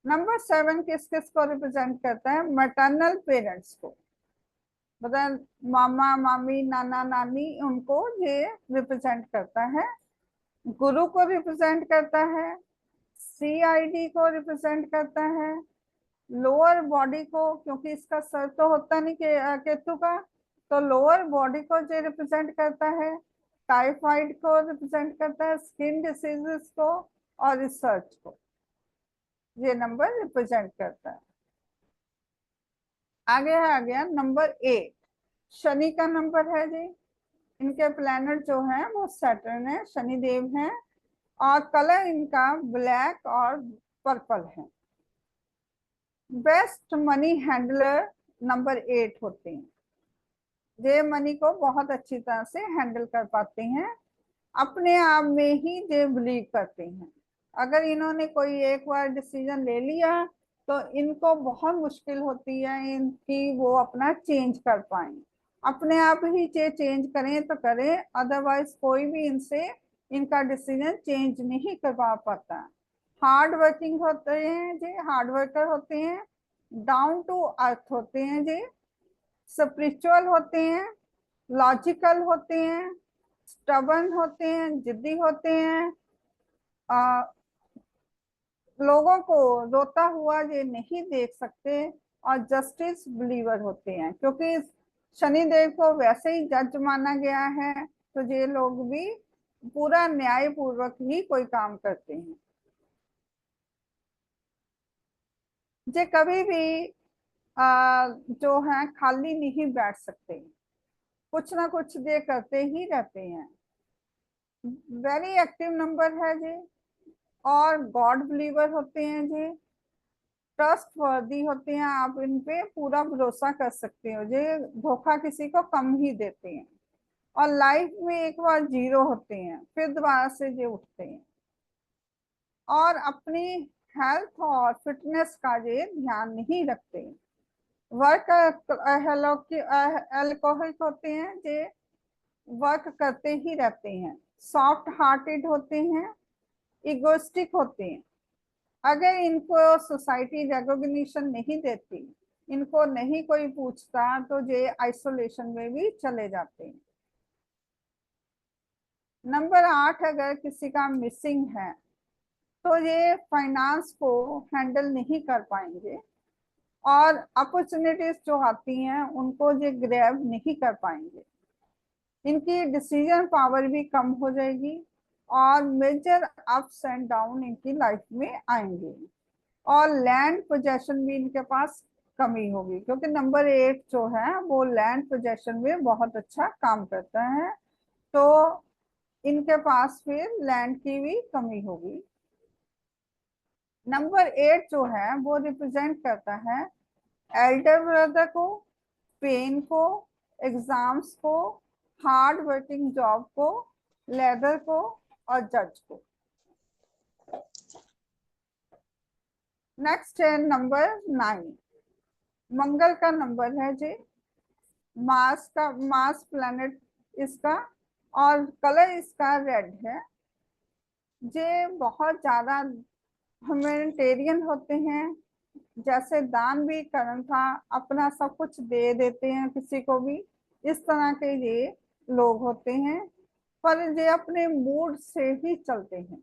नंबर 7 किस किस को रिप्रेजेंट करता है? मैटरनल पेरेंट्स को, मतलब मामा मामी नाना नानी, उनको ये रिप्रेजेंट करता है। गुरु को रिप्रेजेंट करता है। CID को रिप्रेजेंट करता है। लोअर बॉडी को, क्योंकि इसका सर तो होता नहीं केतु का, तो लोअर बॉडी को जो रिप्रेजेंट करता है। टाइफाइड को रिप्रेजेंट करता है, स्किन डिसीजेस को, और रिसर्च को ये नंबर रिप्रेजेंट करता है। आगे आ गया नंबर 8, शनि का नंबर है जी। इनके प्लैनेट जो है वो सैटर्न है, शनि देव हैं, और कलर इनका ब्लैक और पर्पल है। बेस्ट मनी हैंडलर नंबर 8 होते हैं। ये मनी को बहुत अच्छी तरह से हैंडल कर पाते हैं। अपने आप में ही ये बिलीव करते हैं। अगर इन्होंने कोई एक बार डिसीजन ले लिया तो इनको बहुत मुश्किल होती है इनकी वो अपना चेंज कर पाए। अपने आप ही चेंज करें तो करें, अदरवाइज कोई भी इनसे इनका डिसीजन चेंज नहीं करवा पाता। हार्ड वर्किंग होते हैं जी, हार्ड वर्कर होते हैं, डाउन टू अर्थ होते हैं जी, स्पिरिचुअल होते हैं, लॉजिकल होते हैं, स्टबर्न होते हैं, जिद्दी होते हैं, लोगों को रोता हुआ ये नहीं देख सकते, और जस्टिस बिलीवर होते हैं। क्योंकि शनिदेव को वैसे ही जज माना गया है, तो ये लोग भी पूरा न्याय पूर्वक ही कोई काम करते हैं। ये कभी भी जो है खाली नहीं बैठ सकते, कुछ ना कुछ ये करते ही रहते हैं। वेरी एक्टिव नंबर है जी, और गॉड बिलीवर होते हैं जी, ट्रस्ट वर्दी होते हैं, आप इन पे पूरा भरोसा कर सकते हो, ये धोखा किसी को कम ही देते हैं, और लाइफ में एक बार जीरो होते हैं, फिर दोबारा से ये उठते हैं, और अपनी हेल्थ और फिटनेस का ये ध्यान नहीं रखते। वर्क एल्कोहलिक होते हैं, ये वर्क करते ही रहते हैं, सॉफ्ट हार्टेड होते हैं, इगोइस्टिक होते हैं। अगर इनको सोसाइटी रिकॉग्निशन नहीं देती, इनको नहीं कोई पूछता, तो ये आइसोलेशन में भी चले जाते हैं। नंबर 8 अगर किसी का मिसिंग है, तो ये फाइनेंस को हैंडल नहीं कर पाएंगे, और अपॉर्चुनिटीज जो आती हैं उनको ये ग्रैब नहीं कर पाएंगे। इनकी डिसीजन पावर भी कम हो जाएगी, और मेजर अप्स एंड डाउन इनकी लाइफ में आएंगे, और लैंड पोजेशन भी इनके पास कमी होगी, क्योंकि नंबर 8 जो है वो लैंड पोजेशन में बहुत अच्छा काम करता है, तो इनके पास फिर लैंड की भी कमी होगी। नंबर 8 जो है वो रिप्रेजेंट करता है एल्डर ब्रदर को, पेन को, एग्जाम्स को, हार्ड वर्किंग जॉब को, लेदर को, और जज को। नेक्स्ट है नंबर 9, मंगल का नंबर है जी, मार्स प्लैनेट इसका, और कलर इसका रेड है। ये बहुत ज्यादा ह्यूमैनिटेरियन होते हैं, जैसे दान भी करन था, अपना सब कुछ दे देते हैं किसी को भी, इस तरह के ये लोग होते हैं, पर ये अपने मूड से ही चलते हैं।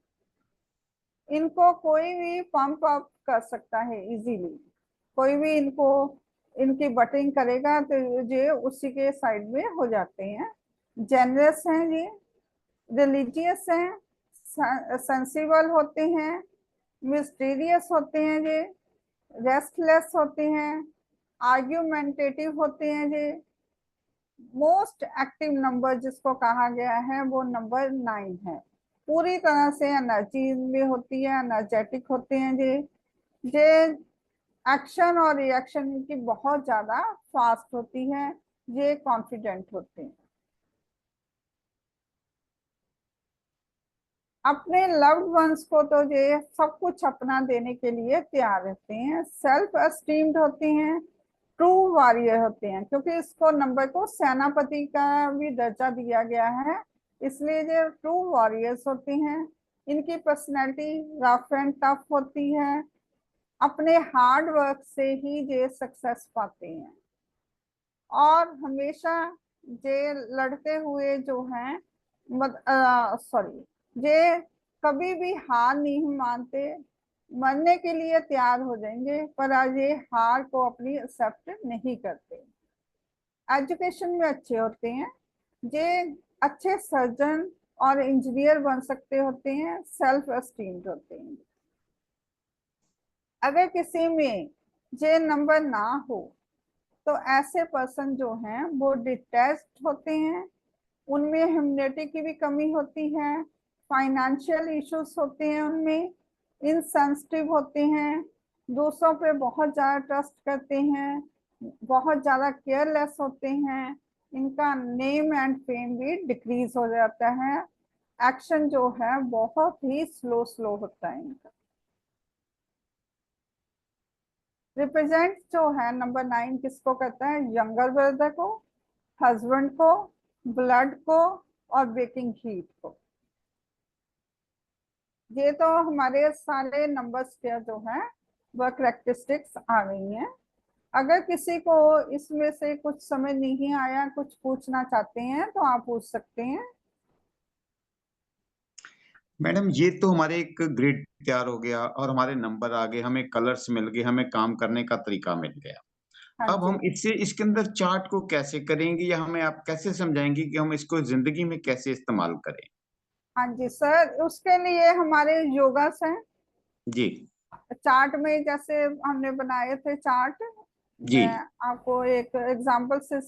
इनको कोई भी पंप अप कर सकता है इजीली, कोई भी इनको इनकी बटिंग करेगा तो ये उसी के साइड में हो जाते हैं। जेनरस हैं ये, रिलीजियस हैं, सेंसिबल होते हैं, मिस्टीरियस होते हैं ये, रेस्टलेस होते हैं, आर्ग्यूमेंटेटिव होते हैं ये। मोस्ट एक्टिव नंबर जिसको कहा गया है वो नंबर 9 है, पूरी तरह से एनर्जी में होती है, एनर्जेटिक होते हैं ये एक्शन और रिएक्शन की बहुत ज्यादा फास्ट होती है, ये कॉन्फिडेंट होते हैं, अपने लव्ड वंस को तो ये सब कुछ अपना देने के लिए तैयार रहते हैं, सेल्फ एस्टीम्ड होते हैं, ट्रू वॉरियर होते हैं, क्योंकि इसको नंबर को सेनापति का भी दर्जा दिया गया है, इसलिए ये ट्रू वॉरियर्स होते हैं। इनकी पर्सनैलिटी रफ एंड टफ होती है, अपने हार्ड वर्क से ही ये सक्सेस पाते हैं, और हमेशा ये लड़ते हुए जो हैं सॉरी ये कभी भी हार नहीं मानते, मरने के लिए तैयार हो जाएंगे, पर आज ये हार को अपनी एक्सेप्ट नहीं करते। एजुकेशन में अच्छे होते हैं, ये अच्छे सर्जन और इंजीनियर बन सकते होते हैं, सेल्फ एस्टीम्ड होते हैं। अगर किसी में ये नंबर ना हो, तो ऐसे पर्सन जो हैं वो डिटैच्ड होते हैं, उनमें ह्यूमैनिटी की भी कमी होती है, फाइनेंशियल इश्यूज होते हैं उनमें, इनसेंसिटिव होते हैं, दूसरों पे बहुत ज़्यादा ट्रस्ट करते हैं, बहुत ज़्यादा केयरलेस होते हैं, इनका नेम एंड फेम भी डिक्रीज हो जाता है, एक्शन जो है बहुत ही स्लो होता है इनका। रिप्रेजेंट जो है नंबर 9 किसको कहता है, यंगर ब्रदर को, हस्बैंड को, ब्लड को, और बेकिंग हीट को। ये तो हमारे सारे नंबर्स के जो है वह करेक्टरिस्टिक्स आ गई हैं। अगर किसी को इसमें से कुछ समझ नहीं आया, कुछ पूछना चाहते हैं तो आप पूछ सकते हैं। मैडम ये तो हमारे एक ग्रिड तैयार हो गया और हमारे नंबर आ गए, हमें कलर्स मिल गए, हमें काम करने का तरीका मिल गया। हाँ अब जी। हम इससे इसके अंदर चार्ट को कैसे करेंगे, या हमें आप कैसे समझाएंगे कि हम इसको जिंदगी में कैसे इस्तेमाल करें? हाँ जी सर, उसके लिए हमारे योगास हैं। जी चार्ट में जैसे हमने बनाए थे चार्ट, जी मैं आपको एक एग्जांपल से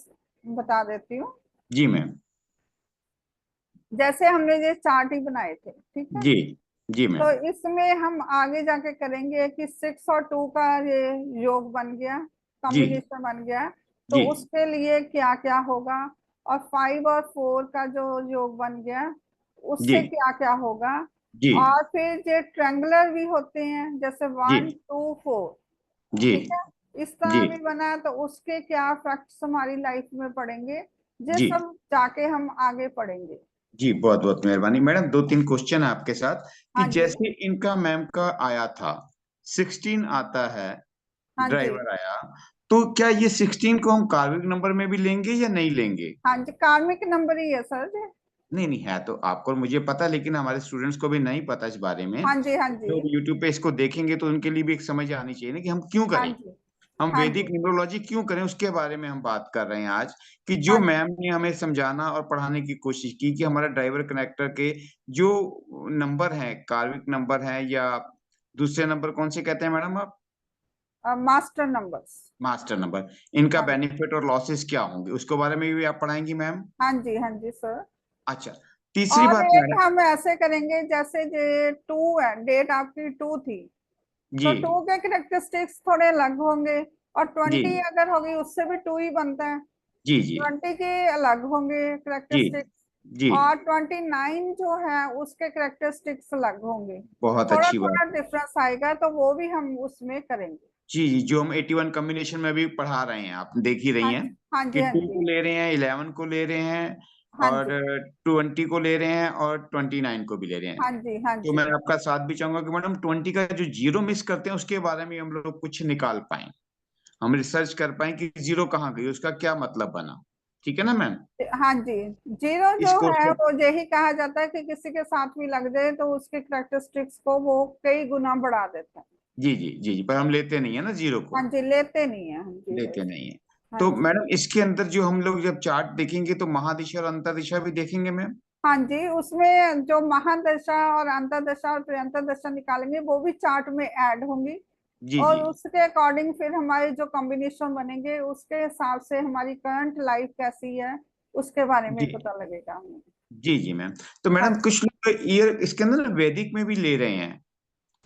बता देती हूँ। जी मैम। जैसे हमने ये चार्ट ही बनाए थे, ठीक है। जी जी तो मैम। इसमें हम आगे जाके करेंगे कि 6 और 2 का ये योग बन गया, जी कॉम्बिनेशन बन गया, तो जी उसके लिए क्या क्या होगा। और 5 और 4 का जो योग बन गया, जी उससे क्या क्या होगा। जी और फिर ये ट्रायंगुलर भी होते हैं, जैसे जी 1 2 4, जी ठीक है। इस जी तरह भी बना है, तो उसके क्या इफेक्ट्स हमारी लाइफ में पड़ेंगे, ये जी सब जाके हम आगे पढ़ेंगे। जी। बहुत बहुत मेहरबानी मैडम। दो तीन क्वेश्चन है आपके साथ कि हाँ जी। जैसे इनका मैम का आया था 16 आता है, हाँ जी। ड्राइवर आया, तो क्या ये 16 को हम कार्विक नंबर में भी लेंगे या नहीं लेंगे? हाँ जी, कार्मिक नंबर ही है सर जी। नहीं नहीं, है तो आपको और मुझे पता, लेकिन हमारे स्टूडेंट्स को भी नहीं पता इस बारे में। हाँ जी। हाँ जो जी। यूट्यूब पे इसको देखेंगे तो उनके लिए भी एक समझ आनी चाहिए ना कि हम क्यों हाँ करें, जी। हम हाँ वैदिक जी। न्यूमरोलॉजी क्यों करें, उसके बारे में हम बात कर रहे हैं आज। कि जो हाँ जी। मैम ने हमें समझाना और पढ़ाने की कोशिश की कि हमारा ड्राइवर कनेक्टर के जो नंबर हैं, कार्विक नंबर हैं, या दूसरे नंबर कौन से कहते हैं मैडम आप? Master numbers. मास्टर नंबर, इनका हाँ जी। बेनिफिट और लॉसेस क्या होंगे, उसके बारे में भी आप पढ़ाएंगी मैम? हाँ जी। हाँ जी सर। अच्छा, तीसरी और बात एक मैडम। हम ऐसे करेंगे, जैसे ये 2 है, डेट आपकी 2 थी, जी तो 2 के करेक्टरिस्टिक्स थोड़े अलग होंगे। और जी 20 अगर होगी, उससे भी 2 ही बनता है, जी जी 20 के अलग होंगे जी करेक्टरिस्टिक्स। जी। और 29 जो है, उसके करेक्टरिस्टिक्स अलग होंगे, बहुत थोड़ा अच्छी थोड़ा बात। डिफरेंस आएगा, तो वो भी हम उसमें करेंगे। जी जी, जो हम 81 कॉम्बिनेशन में भी पढ़ा रहे हैं, आप देख ही रही हाँ हैं जी। हाँ जी। कि हाँ 2 जी। को ले रहे हैं, 11 को ले रहे हैं, हाँ और जी। 20 को ले रहे हैं, और 29 को भी ले रहे हैं। हाँ जी। हाँ तो जी। मैं आपका साथ भी चाहूंगा कि मैडम 20 का जो जीरो मिस करते हैं उसके बारे में हम लोग कुछ निकाल पाए, हम रिसर्च कर पाए कि जीरो कहाँ गई, उसका क्या मतलब बना। ठीक है ना मैम? हाँ जी। जीरो इस जो कोर्स है को। वो यही कहा जाता है कि किसी के साथ भी लग जाए तो उसके करेक्टरिस्टिक्स को वो कई गुना बढ़ा देता है। जी जी जी जी, पर हम लेते नहीं है ना जीरो हाँ को, जी, लेते नहीं है हम जीरो। लेते नहीं है। हाँ तो जी। मैडम इसके अंदर जो हम लोग जब चार्ट देखेंगे तो महादिशा और अंतर्दिशा भी देखेंगे मैम? हाँ जी, उसमें जो महादशा और अंतरदशा और त्रियंतरदशा निकालेंगे, वो भी चार्ट में ऐड होंगी। जी और जी उसके अकॉर्डिंग फिर हमारे जो कॉम्बिनेशन बनेंगे, उसके हिसाब से हमारी करंट लाइफ कैसी है, उसके बारे में जी पता लगेगा हमें। जी जी मैम। तो हाँ मैडम जी। कुछ लोग ईयर इसके अंदर ना वैदिक में भी ले रहे हैं,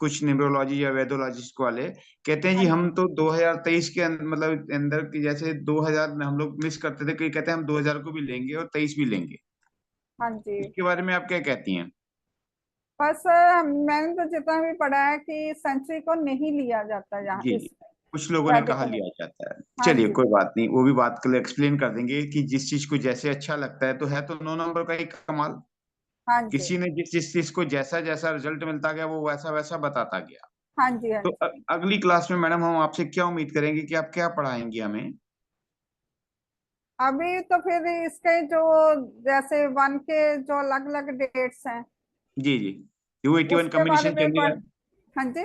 कुछ न्यूमरोलॉजी या वेदोलॉजिस्ट वाले कहते हैं हाँ जी जी। हम तो 2023 के मतलब अंदर की, जैसे 2000 में हम लोग मिस करते थे, कोई कहते हैं हम 2000 को भी लेंगे और 23 भी लेंगे। हाँ जी। इसके बारे में आप क्या कहती हैं? बस मैंने तो जितना भी पढ़ा है कि सेंचुरी को नहीं लिया जाता यहाँ जी जी, इसमें, कुछ लोगों ने वैदिक कहा में। लिया जाता है। हाँ चलिए जी। कोई बात नहीं, वो भी बात के लिए एक्सप्लेन कर देंगे कि जिस चीज को जैसे अच्छा लगता है, तो है तो 9 नंबर का ही कमाल। हाँ जी। किसी ने जिस जिस चीज को जैसा जैसा रिजल्ट मिलता गया वो वैसा वैसा बताता गया। हाँ जी। हाँ तो जी। अगली क्लास में मैडम हम आपसे क्या उम्मीद करेंगे कि आप क्या पढ़ाएंगे हमें? अभी तो फिर इसके जो, जैसे 1 के जो अलग अलग डेट्स हैं, जी जी, जो 81 उसके बारे कॉम्बिनेशन में चल रहा है, हाँ जी।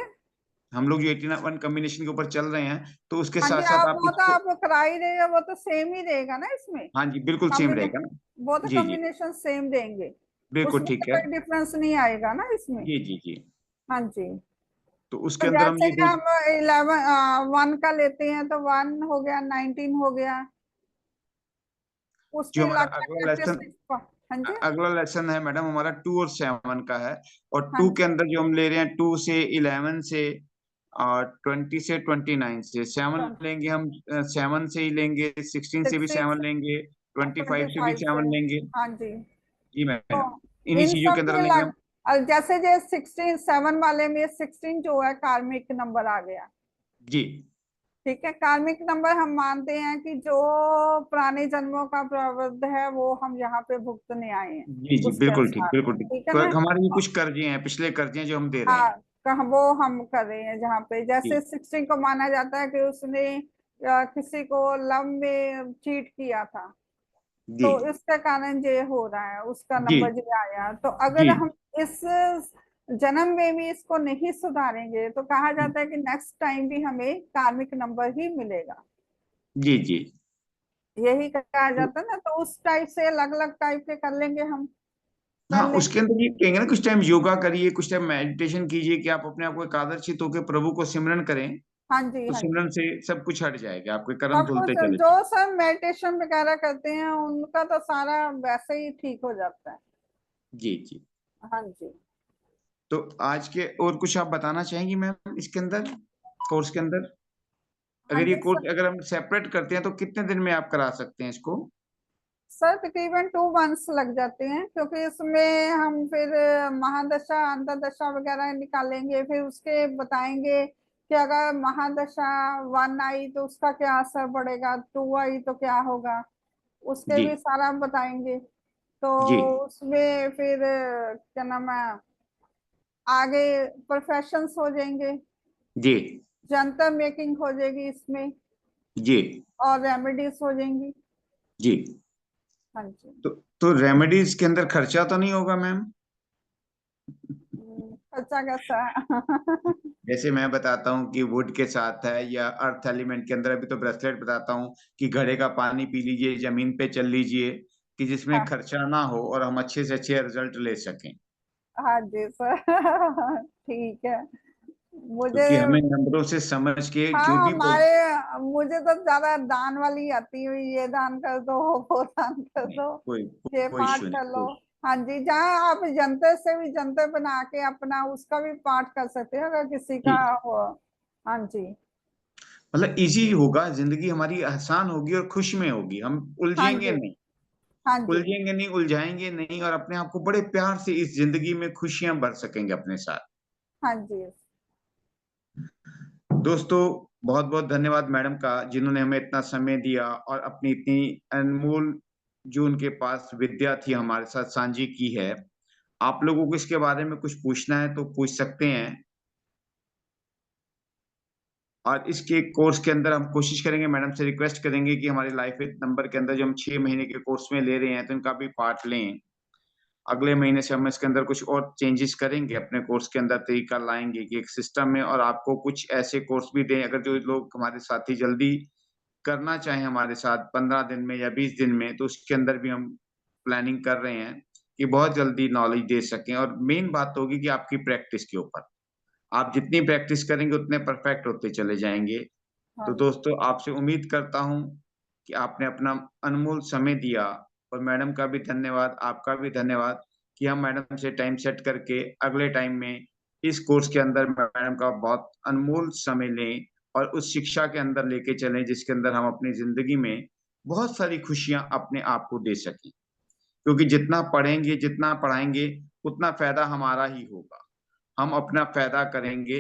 हम लोग जो 81 कॉम्बिनेशन के ऊपर चल रहे हैं, तो उसके हाँ साथ जी, साथ आप आप वो तो इसको। आप करा ही रहे हो, वो तो सेम ही रहेगा ना इसमें। हाँ जी, बिल्कुल सेम कॉम्बिने रहेगा ना। वो तो जी जी, कॉम्बिनेशन सेम देंगे, बिल्कुल उसमें तो ठीक है। कोई डिफरेंस नहीं आएगा ना इसमें। जी जी जी। हाँ जी। तो तो उसके अंदर हम जैसे ये हम 1 का लेते हैं, तो 1 हो गया, 19 हो गया, जो उसके हमारा अलग अलग अगला लेसन, कैरेक्टरिस्टिक्स। हाँ जी। अगला लेसन है मैडम हमारा 2 और 7 का है। और हाँ 2 के जी। अंदर जो हम ले रहे हैं 2 से 11 से, और 20 से 29 से 7 लेंगे हम, 7 से ही लेंगे, 16 से भी 7 16 लेंगे, 25 से भी 25 से। 7 लेंगे। हाँ जी। जी तो मैडम, इन्हीं इन चीजों के सब अंदर के लेंगे हम। लग, और जैसे जे 16 7 वाले में 16 जो है कार्मिक नंबर आ गया। जी ठीक है, कार्मिक नंबर हम मानते हैं कि जो पुराने जन्मों का प्रारब्ध है वो हम यहाँ पे भुगतने आए हैं, जी जी, उसके बिल्कुल ठीक, अनुसार। बिल्कुल ठीक। ठीक है ना? हमारे ये कुछ कर्जे हैं, पिछले कर्जे हैं जो हम दे रहे हाँ, हैं। वो हम कर रहे हैं जहाँ पे, जी जैसे 16 को माना जाता है कि उसने किसी को लव में चीट किया था, जी तो इसके कारण ये हो रहा है, उसका जी नंबर ये आया। तो जी अगर हम इस जन्म में भी इसको नहीं सुधारेंगे तो कहा जाता है कि नेक्स्ट टाइम भी हमें कार्मिक नंबर ही मिलेगा। जी जी। यही कहा तो जाता है ना, तो उस टाइप से अलग अलग टाइप के कर लेंगे हम हाँ, पहले। उसके अंदर ये कहेंगे ना, कुछ टाइम योगा करिए, कुछ टाइम मेडिटेशन कीजिए कि आप अपने आप को एकाग्रचित होकर प्रभु को सिमरन करें। हाँ जी, तो हाँ जी। सिमरन से सब कुछ हट जाएगा, आपके कर्म सब धुलते कुछ चले जो जाएंगे। सब मेडिटेशन वगैरह करते हैं उनका तो सारा वैसे ही ठीक हो जाता है। जी जी। हाँ जी। तो आज के और कुछ आप बताना चाहेंगी मैम इसके अंदर, कोर्स के अंदर? हाँ अगर ये जी सर। कोर्स अगर हम सेपरेट करते हैं तो कितने दिन में आप करा सकते हैं इसको? सर तकरीबन 2 मंथ्स लग जाते हैं, क्योंकि इसमें हम फिर महादशा अंतरदशा वगैरह निकालेंगे, फिर उसके बताएंगे कि अगर महादशा 1 आई तो उसका क्या असर पड़ेगा, 2 आई तो क्या होगा, उसके जी भी सारा बताएंगे। तो जी उसमें फिर क्या नाम है, आगे प्रोफेशंस हो जाएंगे, जी जंतर मेकिंग हो जाएगी इसमें, जी और रेमेडीज हो जाएंगी। जी। हाँ जी। तो रेमेडीज के अंदर खर्चा तो नहीं होगा मैम? खर्चा कैसा है? जैसे मैं बताता हूँ कि वुड के साथ है या अर्थ एलिमेंट के अंदर, अभी तो ब्रेसलेट बताता हूँ कि घड़े का पानी पी लीजिए, जमीन पे चल लीजिए, कि जिसमें हाँ, खर्चा ना हो और हम अच्छे से अच्छे रिजल्ट ले सकें। हाँ जी सर। ठीक है। मुझे, क्योंकि हमें नंबरों से समझ के जो हाँ भी हमारे, मुझे तो ज्यादा दान वाली आती हुई, ये दान कर दो, वो दान कर दो, कोई ये कोई पाठ इशू नहीं, कर लो। कोई। हाँ जी, जहाँ आप जंतर से भी जंतर बना के अपना उसका भी पाठ कर सकते हैं अगर किसी का जी, हो। हाँ जी। मतलब इजी होगा, जिंदगी हमारी आसान होगी और खुश में होगी, हम हाँ उलझेंगे जी। नहीं। हाँ जी। उलझेंगे नहीं, उलझाएंगे नहीं, और अपने आप को बड़े प्यार से इस जिंदगी में खुशियां भर सकेंगे अपने साथ। हाँ जी। दोस्तों, बहुत बहुत धन्यवाद मैडम का, जिन्होंने हमें इतना समय दिया और अपनी इतनी अनमोल जो उनके पास विद्या थी हमारे साथ साझी की है। आप लोगों को इसके बारे में कुछ पूछना है तो पूछ सकते हैं। और इसके कोर्स के अंदर हम कोशिश करेंगे, मैडम से रिक्वेस्ट करेंगे कि हमारे लाइफ नंबर के अंदर जो हम 6 महीने के कोर्स में ले रहे हैं तो इनका भी पार्ट लें। अगले महीने से हम इसके अंदर कुछ और चेंजेस करेंगे, अपने कोर्स के अंदर तरीका लाएंगे कि एक सिस्टम में, और आपको कुछ ऐसे कोर्स भी दें अगर जो लोग हमारे साथी जल्दी करना चाहें हमारे साथ 15 दिन में या 20 दिन में, तो उसके अंदर भी हम प्लानिंग कर रहे हैं कि बहुत जल्दी नॉलेज दे सकें। और मेन बात होगी कि आपकी प्रैक्टिस के ऊपर, आप जितनी प्रैक्टिस करेंगे उतने परफेक्ट होते चले जाएंगे। हाँ तो जी। दोस्तों, आपसे उम्मीद करता हूं कि आपने अपना अनमोल समय दिया, और मैडम का भी धन्यवाद, आपका भी धन्यवाद कि हम मैडम से टाइम सेट करके अगले टाइम में इस कोर्स के अंदर मैडम का बहुत अनमोल समय लें और उस शिक्षा के अंदर लेके चलें जिसके अंदर हम अपनी जिंदगी में बहुत सारी खुशियां अपने आप को दे सकें। क्योंकि जितना पढ़ेंगे, जितना पढ़ाएंगे, उतना फायदा हमारा ही होगा। हम अपना फायदा करेंगे,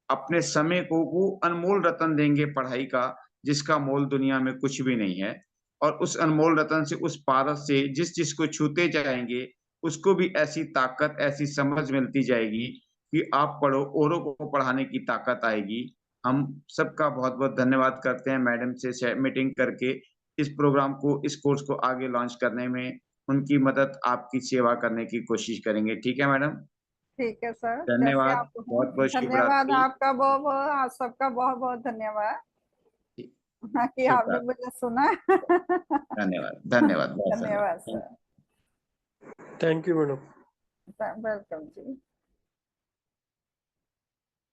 अपने समय को वो अनमोल रतन देंगे पढ़ाई का, जिसका मोल दुनिया में कुछ भी नहीं है। और उस अनमोल रतन से, उस पारस से जिस जिसको छूते जाएंगे, उसको भी ऐसी ताकत, ऐसी समझ मिलती जाएगी कि आप पढ़ो, औरों को पढ़ाने की ताकत आएगी। हम सबका बहुत बहुत धन्यवाद करते हैं मैडम से मीटिंग करके इस प्रोग्राम को, इस कोर्स को आगे लॉन्च करने में उनकी मदद, आपकी सेवा करने की कोशिश करेंगे। ठीक है मैडम? ठीक है सर, जैसे धन्यवाद, आप हो। बहुत बहुत शुभ धन्यवाद रात्रि। आपका, बहुत बहुत आप सबका बहुत बहुत धन्यवाद। हाँ, कि शुभ आपने रात्रि। मुझे सुना। धन्यवाद, धन्यवाद, बहुत धन्यवाद धन्यवाद। Sir. Thank you madam. Welcome ji.